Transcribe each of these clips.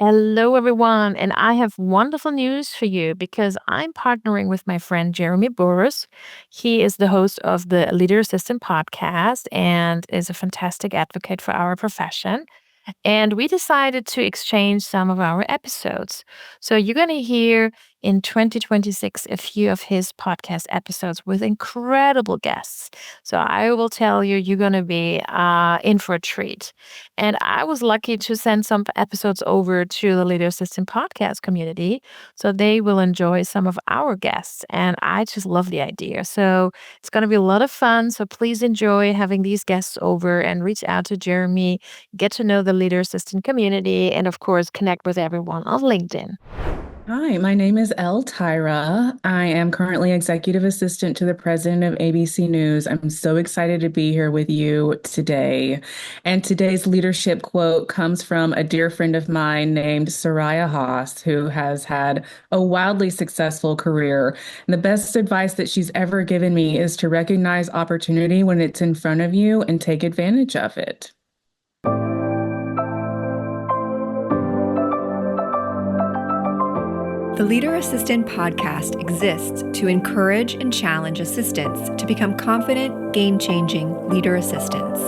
Hello, everyone. And I have wonderful news for you because I'm partnering with my friend Jeremy Burrows. He is the host of the Leader Assistant podcast and is a fantastic advocate for our profession. And we decided to exchange some of our episodes. So you're going to hear in 2026 a few of his podcast episodes with incredible guests. So I will tell you, you're going to be in for a treat. And I was lucky to send some episodes over to the Leader Assistant podcast community. So they will enjoy some of our guests. And I just love the idea. So it's going to be a lot of fun. So please enjoy having these guests over and reach out to Jeremy, get to know the Leader Assistant community, and of course, connect with everyone on LinkedIn. Hi, my name is Elle Tyra. I am currently executive assistant to the president of ABC News. I'm so excited to be here with you today. And today's leadership quote comes from a dear friend of mine named Soraya Haas, who has had a wildly successful career. And the best advice that she's ever given me is to recognize opportunity when it's in front of you and take advantage of it. The Leader Assistant podcast exists to encourage and challenge assistants to become confident, game-changing leader assistants.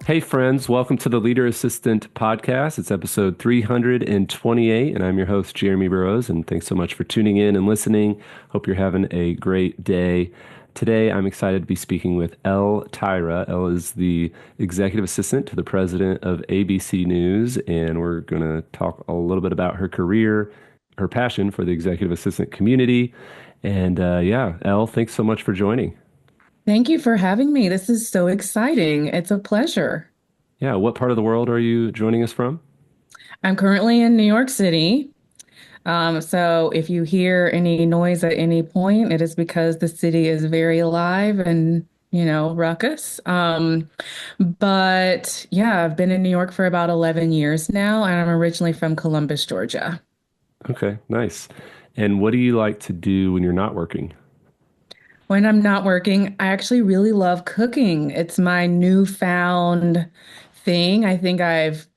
Hey friends, welcome to the Leader Assistant podcast. It's episode 328, and I'm your host, Jeremy Burrows, and thanks so much for tuning in and listening. Hope you're having a great day. Today, I'm excited to be speaking with Elle Tyra. Elle is the executive assistant to the president of ABC News, and we're going to talk a little bit about her career, her passion for the executive assistant community. And Elle, thanks so much for joining. Thank you for having me. This is so exciting. It's a pleasure. Yeah, what part of the world are you joining us from? I'm currently in New York City. So if you hear any noise at any point, it is because the city is very alive and, ruckus. But yeah, I've been in New York for about 11 years now, and I'm originally from Columbus, Georgia. Okay, nice. And what do you like to do when you're not working? When I'm not working, I actually really love cooking. It's my newfound thing. I think I've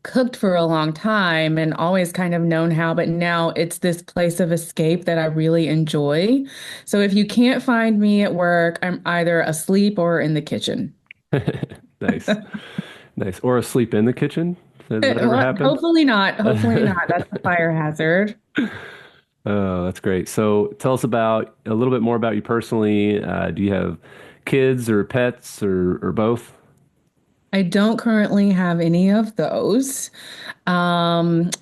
cooked for a long time and always kind of known how, but now it's this place of escape that I really enjoy. So if you can't find me at work, I'm either asleep or in the kitchen. Nice. Nice. Or asleep in the kitchen? Has that ever Well, happened? hopefully not. Hopefully not. That's a fire hazard. Oh, that's great. So tell us about a little bit more about you personally. Do you have kids or pets or both? I don't currently have any of those. And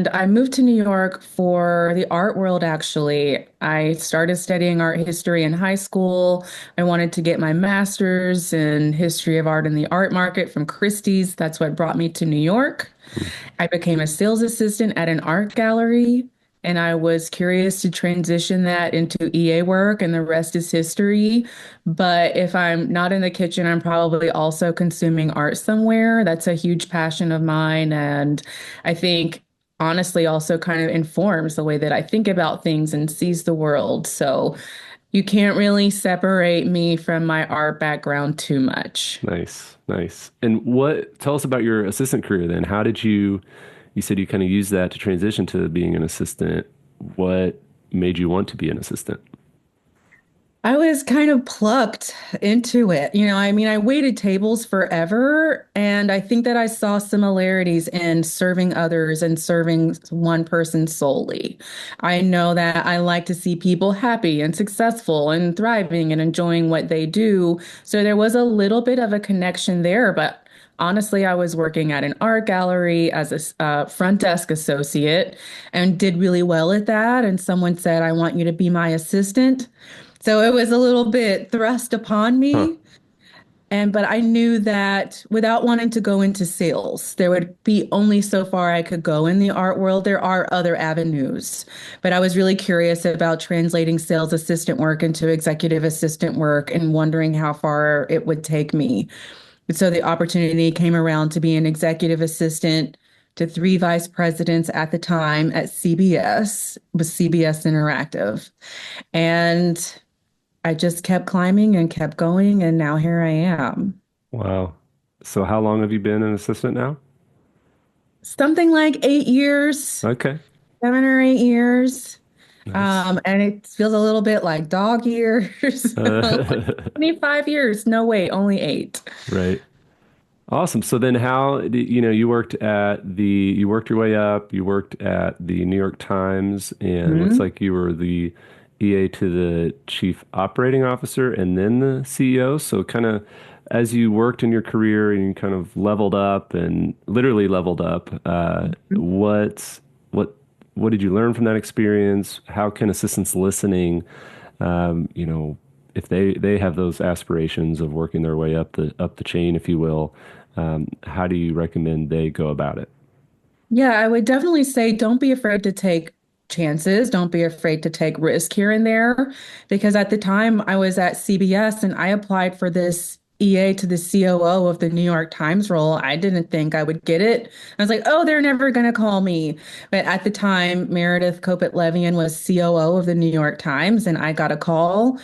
I moved to New York for the art world, actually. I started studying art history in high school. I wanted to get my master's in history of art and the art market from Christie's. That's what brought me to New York. I became a sales assistant at an art gallery. And I was curious to transition that into EA work, and the rest is history. But if I'm not in the kitchen, I'm probably also consuming art somewhere. That's a huge passion of mine. And I think, honestly, also kind of informs the way that I think about things and sees the world. So you can't really separate me from my art background too much. Nice, nice. And tell us about your assistant career then. How did you said you kind of used that to transition to being an assistant. What made you want to be an assistant? I was kind of plucked into it. I waited tables forever, and I think that I saw similarities in serving others and serving one person solely. I know that I like to see people happy and successful and thriving and enjoying what they do. So there was a little bit of a connection there, but honestly, I was working at an art gallery as a front desk associate and did really well at that. And someone said, "I want you to be my assistant." So it was a little bit thrust upon Huh. me. But I knew that without wanting to go into sales, there would be only so far I could go in the art world. There are other avenues, but I was really curious about translating sales assistant work into executive assistant work and wondering how far it would take me. So the opportunity came around to be an executive assistant to three vice presidents at the time at CBS, with CBS Interactive. And I just kept climbing and kept going, and now here I am. Wow. So how long have you been an assistant now? Something like 8 years, Okay. 7 or 8 years. Nice. And it feels a little bit like dog years. Like Uh, 25 years. No, wait, only 8. right. Awesome. So then you worked you worked your way up, you worked at the New York Times, and looks Mhm. like you were the EA to the chief operating officer and then the CEO. So kind of as you worked in your career and you kind of leveled up and literally leveled up, what what did you learn from that experience? How can assistants listening, you know, if they have those aspirations of working their way up the chain, if you will, how do you recommend they go about it? Yeah, I would definitely say don't be afraid to take chances. Don't be afraid to take risk here and there. Because at the time I was at CBS and I applied for this EA to the COO of the New York Times role. I didn't think I would get it. I was like, oh, they're never going to call me. But at the time, Meredith Kopit Levian was COO of the New York Times, and I got a call,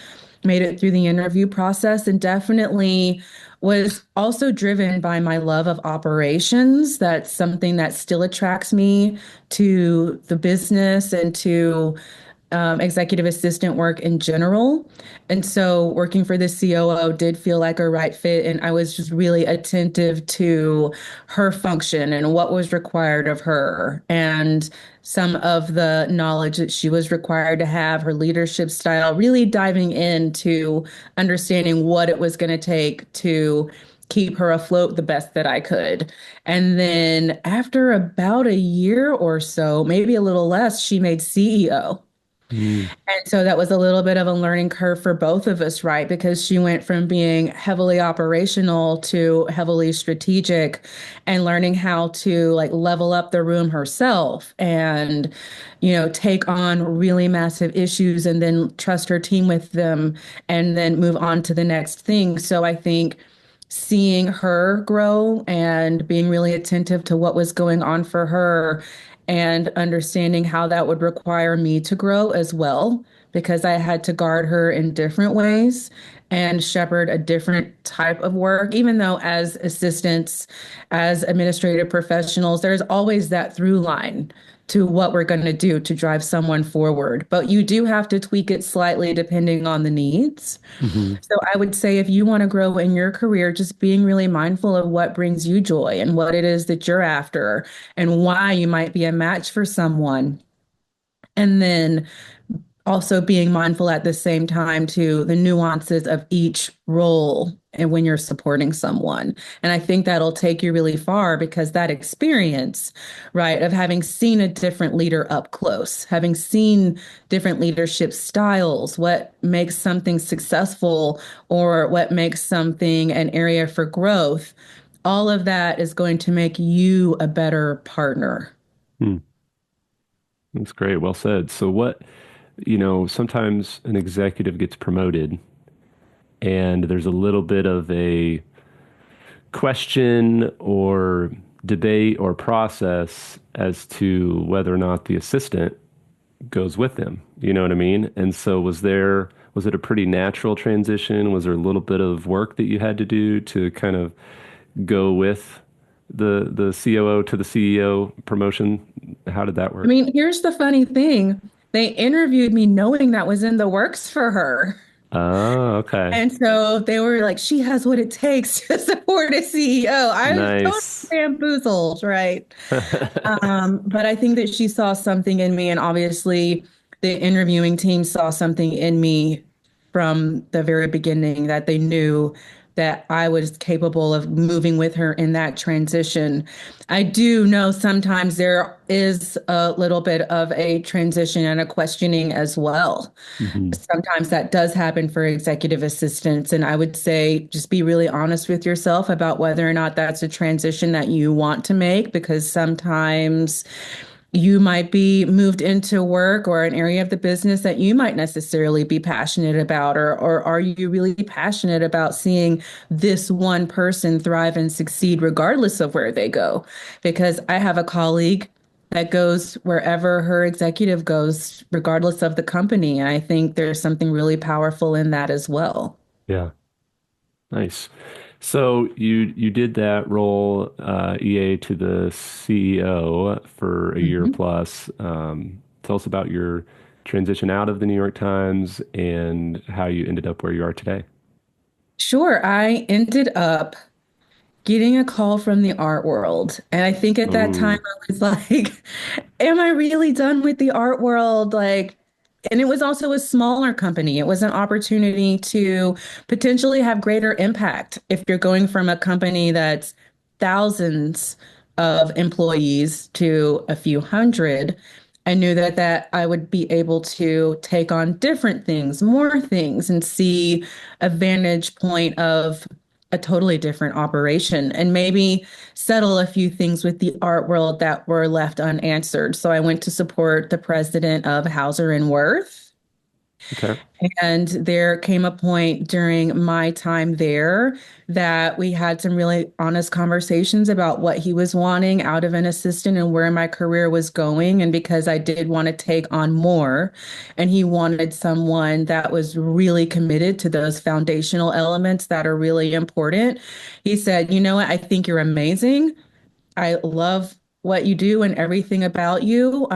made it through the interview process, and definitely was also driven by my love of operations. That's something that still attracts me to the business and to executive assistant work in general. And so working for the COO did feel like a right fit. And I was just really attentive to her function and what was required of her and some of the knowledge that she was required to have, her leadership style, really diving into understanding what it was going to take to keep her afloat the best that I could. And then after about a year or so, maybe a little less, she made CEO. Mm, And so that was a little bit of a learning curve for both of us, right? Because she went from being heavily operational to heavily strategic and learning how to like level up the room herself and, take on really massive issues and then trust her team with them and then move on to the next thing. So I think seeing her grow and being really attentive to what was going on for her and understanding how that would require me to grow as well, because I had to guard her in different ways and shepherd a different type of work. Even though, as assistants, as administrative professionals, there's always that through line to what we're going to do to drive someone forward. But you do have to tweak it slightly depending on the needs. hmm So I would say if you want to grow in your career, just being really mindful of what brings you joy and what it is that you're after and why you might be a match for someone. And then also being mindful at the same time to the nuances of each role and when you're supporting someone. And I think that'll take you really far because that experience, right, of having seen a different leader up close, having seen different leadership styles, what makes something successful or what makes something an area for growth, all of that is going to make you a better partner. Hmm. That's great. Well said. So sometimes an executive gets promoted and there's a little bit of a question or debate or process as to whether or not the assistant goes with them. You know what I mean? And so was it a pretty natural transition? Was there a little bit of work that you had to do to kind of go with the COO to the CEO promotion? How did that I work? mean, here's the funny thing. They interviewed me knowing that was in the works for her. Oh, okay. And so they were like, she has what it takes to support a CEO. I was totally Nice. bamboozled, right? But I think that she saw something in me, and obviously the interviewing team saw something in me from the very beginning that they knew that I was capable of moving with her in that transition. I do know sometimes there is a little bit of a transition and a questioning as well. hmm Sometimes that does happen for executive assistants. And I would say just be really honest with yourself about whether or not that's a transition that you want to make, because sometimes you might be moved into work or an area of the business that you might necessarily be passionate about, or are you really passionate about seeing this one person thrive and succeed regardless of where they go? Because I have a colleague that goes wherever her executive goes, regardless of the company. And I think there's something really powerful in that as well. Yeah. Nice. So you did that role, EA to the CEO for a year Mhm. plus. Tell us about your transition out of the New York Times and how you ended up where you are today. Sure. I ended up getting a call from the art world. And I think at that time Oh, I was like, am I really done with the art world? Like, and it was also a smaller company. It was an opportunity to potentially have greater impact if you're going from a company that's thousands of employees to a few hundred. I knew that I would be able to take on different things, more things, and see a vantage point of a totally different operation and maybe settle a few things with the art world that were left unanswered. So I went to support the president of Hauser and Wirth. okay. And there came a point during my time there that we had some really honest conversations about what he was wanting out of an assistant and where my career was going. And because I did want to take on more, and he wanted someone that was really committed to those foundational elements that are really important, he said, you know what? I think you're amazing. I love what you do and everything about you.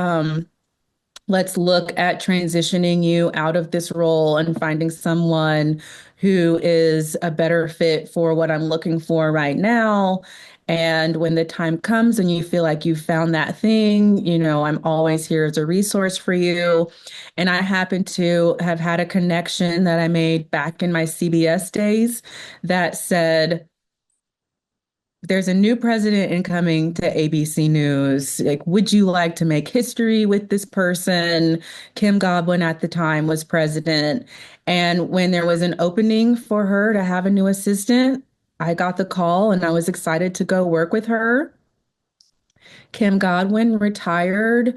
Let's look at transitioning you out of this role and finding someone who is a better fit for what I'm looking for right now. And when the time comes and you feel like you've found that thing, I'm always here as a resource for you. And I happen to have had a connection that I made back in my CBS days that said, there's a new president incoming to ABC News. Like, would you like to make history with this person? Kim Godwin at the time was president. And when there was an opening for her to have a new assistant, I got the call and I was excited to go work with her. Kim Godwin retired.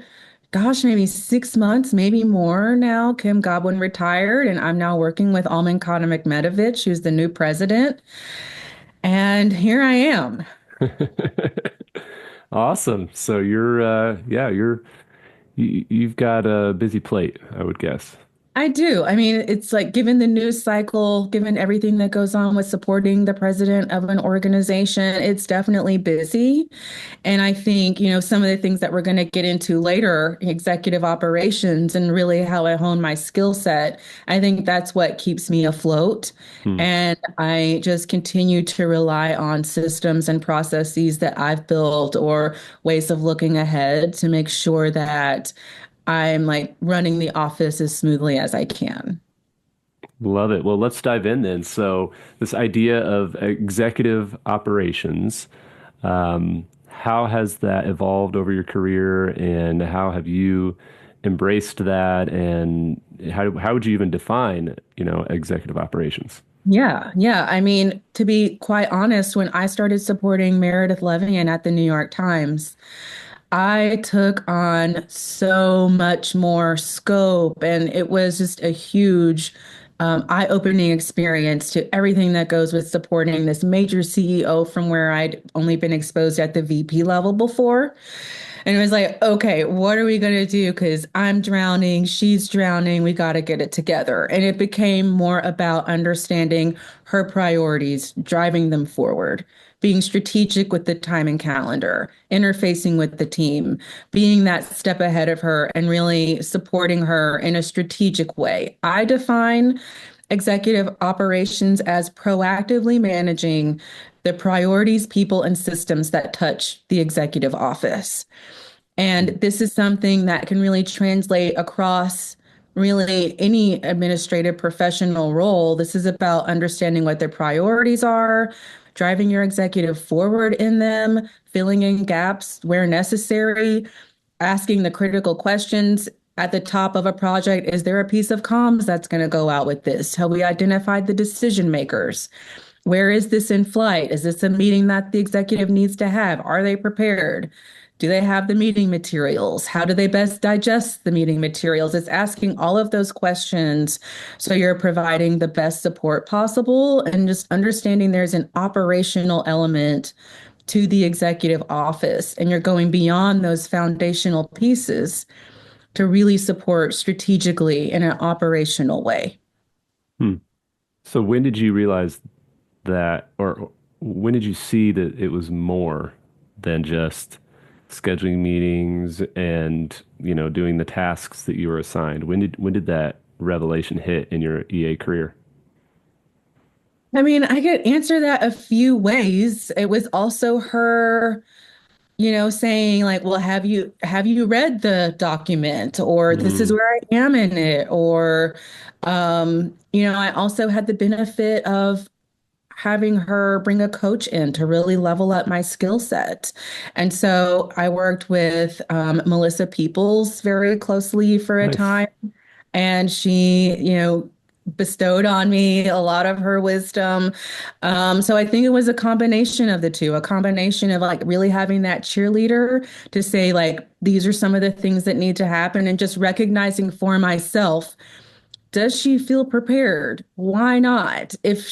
Gosh, maybe 6 months, maybe more now. Kim Godwin retired, and I'm now working with Alman Khanna-Mekmetovich, who's the new president. And here I am. Awesome. So you've got a busy plate, I would guess. I do. I mean, it's like given the news cycle, given everything that goes on with supporting the president of an organization, it's definitely busy. And I think, some of the things that we're going to get into later, executive operations and really how I hone my skill set, I think that's what keeps me afloat. Hmm. And I just continue to rely on systems and processes that I've built or ways of looking ahead to make sure that I'm like running the office as smoothly as I can. Love it. Well, let's dive in then. So, this idea of executive operations, how has that evolved over your career, and how have you embraced that? And how would you even define, executive operations? Yeah, yeah. I mean, to be quite honest, when I started supporting Meredith Levian at the New York Times, I took on so much more scope, and it was just a huge, eye-opening experience to everything that goes with supporting this major CEO from where I'd only been exposed at the VP level before. And it was like, okay, what are we going to do? Because I'm drowning, she's drowning, we got to get it together. And it became more about understanding her priorities, driving them forward, being strategic with the time and calendar, interfacing with the team, being that step ahead of her and really supporting her in a strategic way. I define executive operations as proactively managing the priorities, people, and systems that touch the executive office. And this is something that can really translate across really any administrative professional role. This is about understanding what their priorities are, driving your executive forward in them, filling in gaps where necessary, asking the critical questions at the top of a project. Is there a piece of comms that's going to go out with this? Have we identified the decision makers? Where is this in flight? Is this a meeting that the executive needs to have? Are they prepared? Do they have the meeting materials? How do they best digest the meeting materials? It's asking all of those questions so you're providing the best support possible and just understanding there's an operational element to the executive office, and you're going beyond those foundational pieces to really support strategically in an operational way. Hmm. So when did you realize that, or when did you see that it was more than just scheduling meetings and, doing the tasks that you were assigned? When did that revelation hit in your EA career? I mean, I could answer that a few ways. It was also her, saying like, well, have you read the document, or this is Mm, where I am in it, or I also had the benefit of having her bring a coach in to really level up my skill set. And so I worked with Melissa Peoples very closely for a nice. time, and she, bestowed on me a lot of her wisdom. So I think it was a combination of the two, a combination of like really having that cheerleader to say, like, these are some of the things that need to happen, and just recognizing for myself, does she feel prepared? Why not? If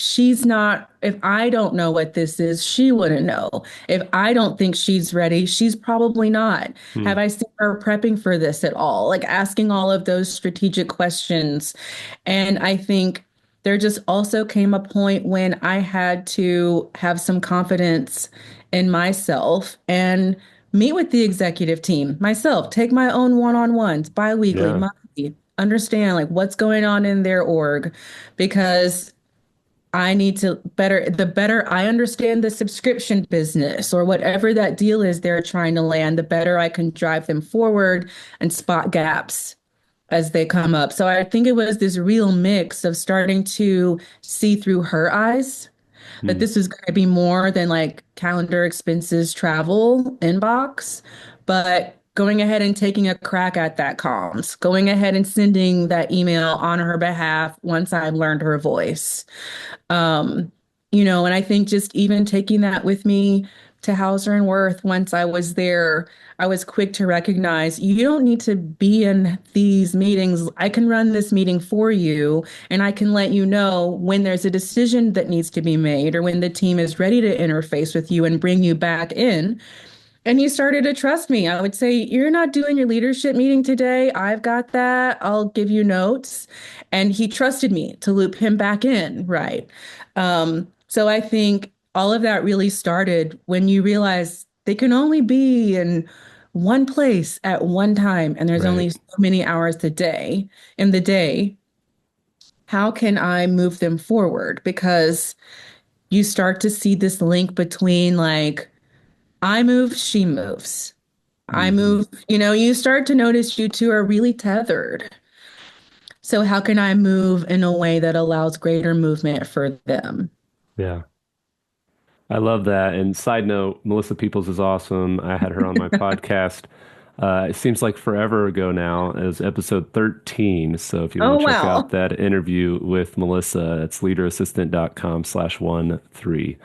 I don't know what this is, she wouldn't know. If I don't think she's ready, she's probably not. Hmm. Have I seen her prepping for this at all? Like asking all of those strategic questions. And I think there just also came a point when I had to have some confidence in myself and meet with the executive team myself, take my own one-on-ones biweekly, Yeah. monthly, understand like what's going on in their org, because I need to the better I understand the subscription business or whatever that deal is they're trying to land, the better I can drive them forward and spot gaps as they come up. So I think it was this real mix of starting to see through her eyes that Hmm. this was going to be more than like calendar expenses, travel, inbox, but going ahead and taking a crack at that comms, going ahead and sending that email on her behalf once I learned her voice. Um, and I think just even taking that with me to Hauser and Wirth once I was there, I was quick to recognize you don't need to be in these meetings. I can run this meeting for you, and I can let you know when there's a decision that needs to be made or when the team is ready to interface with you and bring you back in. And he started to trust me. I would say, you're not doing your leadership meeting today. I've got that. I'll give you notes. And he trusted me to loop him back in. Right. So I think all of that really started when you realize they can only be in one place at one time, and there's Right. only so many hours a day in the day. How can I move them forward? Because you start to see this link between like, I move, she moves. I Hmm. move, you start to notice you two are really tethered. So how can I move in a way that allows greater movement for them? Yeah. I love that. And side note, Melissa Peoples is awesome. I had her on my podcast. It seems like forever ago now, as episode 13. So if you want Oh, to check out wow. that interview with Melissa, it's leaderassistant.com/13.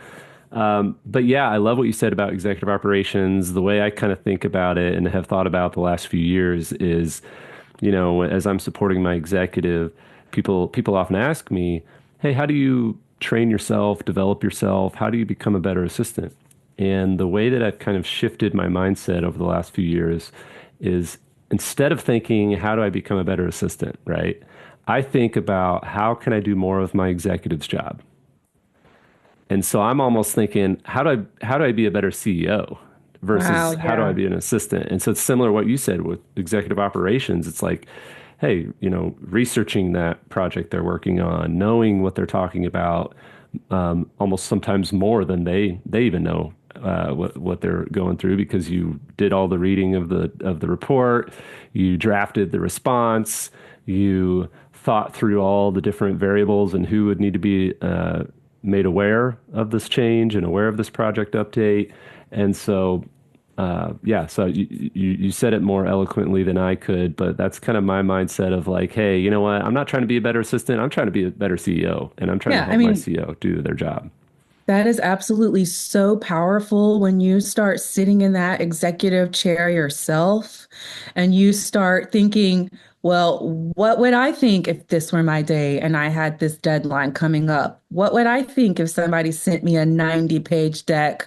But yeah, I love what you said about executive operations. The way I kind of think about it and have thought about the last few years is, as I'm supporting my executive, people often ask me, "Hey, how do you train yourself, develop yourself? How do you become a better assistant?" And the way that I've kind of shifted my mindset over the last few years is instead of thinking, how do I become a better assistant, right? I think about how can I do more of my executive's job? And so I'm almost thinking, how do I be a better CEO Wow. versus how do I Yeah. be an assistant? And so it's similar to what you said with executive operations. It's like, hey, researching that project they're working on, knowing what they're talking about, almost sometimes more than they even know what they're going through because you did all the reading of the report, you drafted the response, you thought through all the different variables and who would need to be made aware of this change and aware of this project update. And so, yeah, so you said it more eloquently than I could, but that's kind of my mindset of like, hey, you know what? I'm not trying to be a better assistant. I'm trying to be a better CEO, and I'm trying to Yeah. I help my mean, CEO do their job. that is absolutely so powerful when you start sitting in that executive chair yourself and you start thinking, well, what would I think if this were my day and I had this deadline coming up? What would I think if somebody sent me a 90-page deck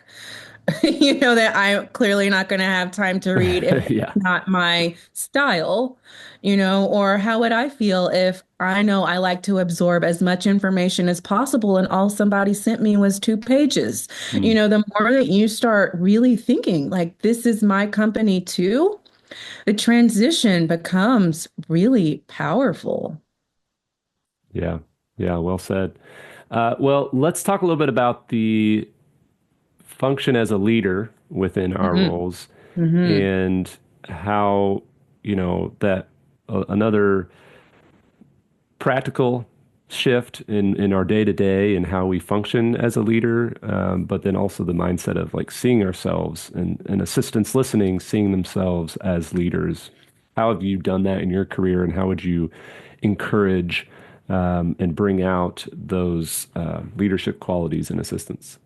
that I'm clearly not going to have time to read if it's Yeah. not my style, or how would I feel if I know I like to absorb as much information as possible and all somebody sent me was 2 pages? Mm, The more that you start really thinking like this is my company too, the transition becomes really powerful. yeah. Yeah. Well said. Well, let's talk a little bit about the function as a leader within our Hmm. roles Hmm. and how, that another practical shift in our day to day and how we function as a leader, but then also the mindset of like seeing ourselves and assistants listening, seeing themselves as leaders. How have you done that in your career, and how would you encourage and bring out those leadership qualities in assistants?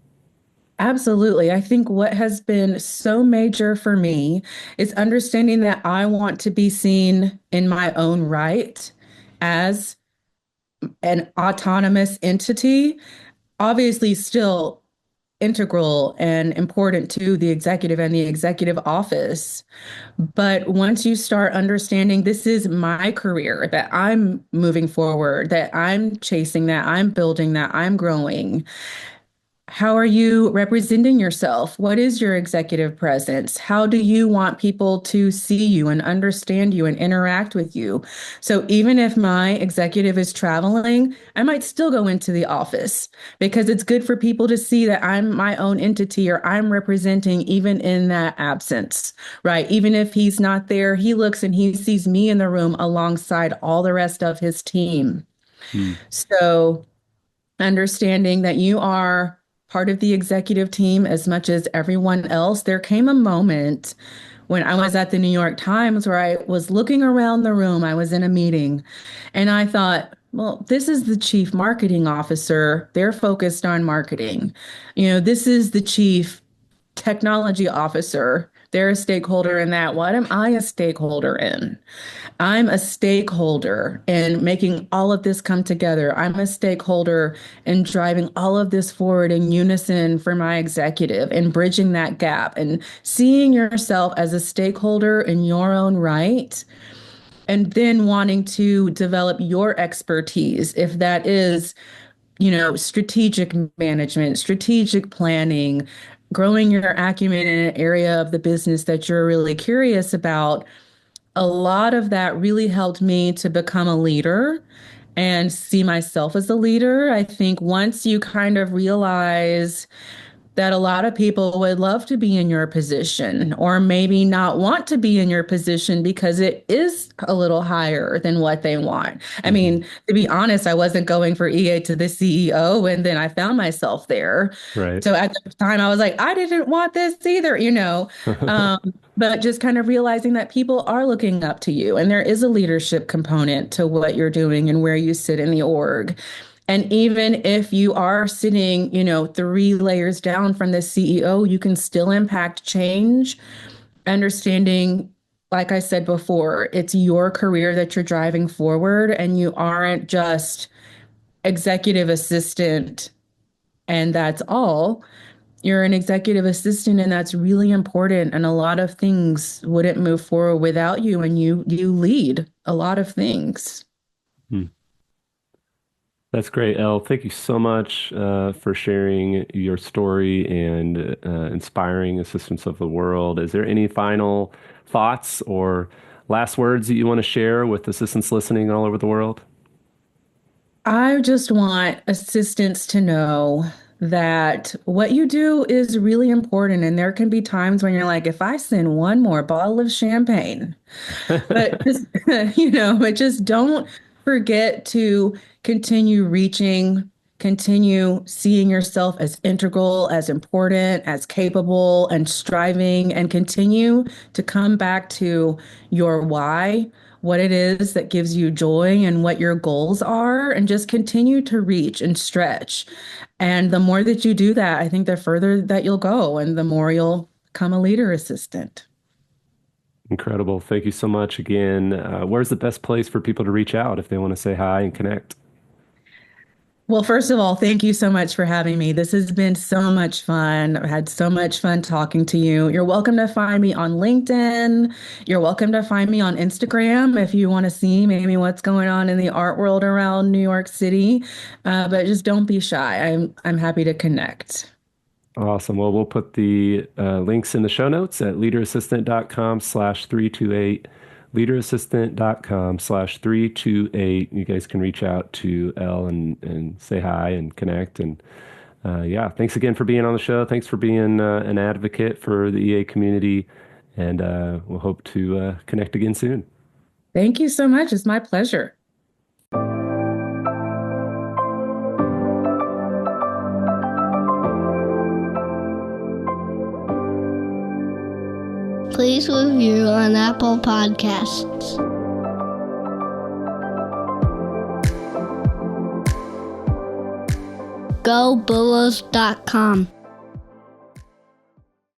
Absolutely. I think what has been so major for me is understanding that I want to be seen in my own right as an autonomous entity, obviously still integral and important to the executive and the executive office. But once you start understanding this is my career, that I'm moving forward, that I'm chasing, that I'm building, that I'm growing, how are you representing yourself? What is your executive presence? How do you want people to see you and understand you and interact with you? So even if my executive is traveling, I might still go into the office because it's good for people to see that I'm my own entity or I'm representing even in that absence, right? Even if he's not there, he looks and he sees me in the room alongside all the rest of his team. Mm, So understanding that you are part of the executive team as much as everyone else. There came a moment when I was at the New York Times where I was looking around the room. I was in a meeting and I thought, well, this is the chief marketing officer. They're focused on marketing. This is the chief technology officer. They're a stakeholder in that. What am I a stakeholder in? I'm a stakeholder in making all of this come together. I'm a stakeholder in driving all of this forward in unison for my executive and bridging that gap and seeing yourself as a stakeholder in your own right. And then wanting to develop your expertise, if that is, strategic management, strategic planning, growing your acumen in an area of the business that you're really curious about. A lot of that really helped me to become a leader and see myself as a leader. I think once you kind of realize that a lot of people would love to be in your position or maybe not want to be in your position because it is a little higher than what they want. I hmm. mean, to be honest, I wasn't going for EA to the CEO and then I found myself there. Right. So at the time I was like, I didn't want this either. Um, but just kind of realizing that people are looking up to you and there is a leadership component to what you're doing and where you sit in the org. And even if you are sitting, 3 layers down from the CEO, you can still impact change. Understanding, like I said before, it's your career that you're driving forward, and you aren't just executive assistant and that's all. You're an executive assistant, and that's really important. And a lot of things wouldn't move forward without you, and you lead a lot of things. Hmm. That's great, Elle. Thank you so much for sharing your story and inspiring assistants of the world. Is there any final thoughts or last words that you want to share with assistants listening all over the world? I just want assistants to know that what you do is really important. And there can be times when you're like, if I send one more bottle of champagne, but just, but just don't forget to continue reaching, continue seeing yourself as integral, as important, as capable, and striving, and continue to come back to your why, what it is that gives you joy, and what your goals are, and just continue to reach and stretch. And the more that you do that, I think the further that you'll go, and the more you'll become a leader assistant. Incredible. Thank you so much again. Where's the best place for people to reach out if they want to say hi and connect? Well, first of all, thank you so much for having me. This has been so much fun. I've had so much fun talking to you. You're welcome to find me on LinkedIn. You're welcome to find me on Instagram if you want to see maybe what's going on in the art world around New York City. But just don't be shy. I'm happy to connect. Awesome. Well, we'll put the links in the show notes at leaderassistant.com/328, leaderassistant.com/328. You guys can reach out to Elle and say hi and connect. And yeah, thanks again for being on the show. Thanks for being an advocate for the EA community. And we'll hope to connect again soon. Thank you so much. It's my pleasure. Please review on Apple Podcasts. GoBurrows.com